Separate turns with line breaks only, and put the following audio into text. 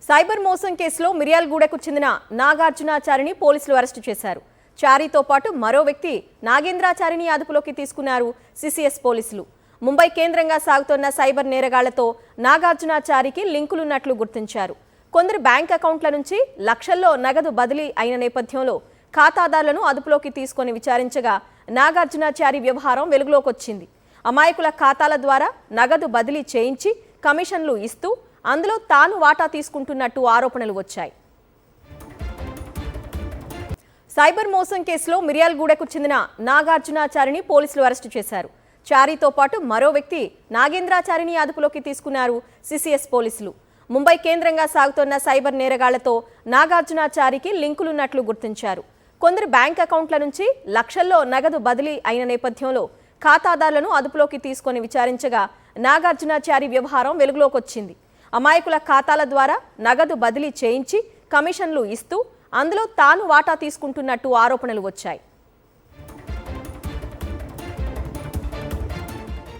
Cyber మోసం కేసులో మిర్యాలగూడకు చెందిన నాగార్జునాచారిని పోలీసులు అరెస్టు చేశారు. చారితో పాటు మరో వ్యక్తి నాగేంద్రాచారిని అదుపులోకి తీసుకున్నారు సిసిఎస్ పోలీసులు. ముంబై కేంద్రంగా సాగుతున్న సైబర్ నేరగాళ్లతో నాగార్జునాచారికి లింకులున్నట్లు గుర్తించారు. కొందరు బ్యాంక్ అకౌంట్ల నుంచి లక్షల్లో నగదు బదిలీ అయిన నేపథ్యంలో ఖాతాదారులను అదుపులోకి తీసుకొని విచారించగా నాగార్జునాచారి వ్యవహారం వెలుగులోకి వచ్చింది. అమాయకుల ఖాతాల ద్వారా నగదు బదిలీ చేయించి కమిషన్లు ఇస్తూ అందులో తాను వాటా తీసుకుంటున్నట్టు ఆరోపణలు వచ్చాయి. సైబర్ మోసం కేసులో మిర్యాలగూడకు చెందిన నాగార్జునాచారిని పోలీసులు అరెస్టు చేశారు. చారితో పాటు మరో వ్యక్తి నాగేంద్రాచారిని అదుపులోకి తీసుకున్నారు సిసిఎస్ పోలీసులు. ముంబై కేంద్రంగా సాగుతున్న సైబర్ నేరగాళ్లతో నాగార్జునాచారికి లింకులున్నట్లు గుర్తించారు. కొందరు బ్యాంక్ అకౌంట్ల నుంచి లక్షల్లో నగదు బదిలీ అయిన నేపథ్యంలో ఖాతాదారులను అదుపులోకి తీసుకొని విచారించగా నాగార్జునాచారి వ్యవహారం వెలుగులోకి వచ్చింది. అమాయకుల ఖాతాల ద్వారా నగదు బదిలీ చేయించి కమిషన్లు ఇస్తూ అందులో తాను వాటా తీసుకుంటున్నట్టు ఆరోపణలు వచ్చాయి.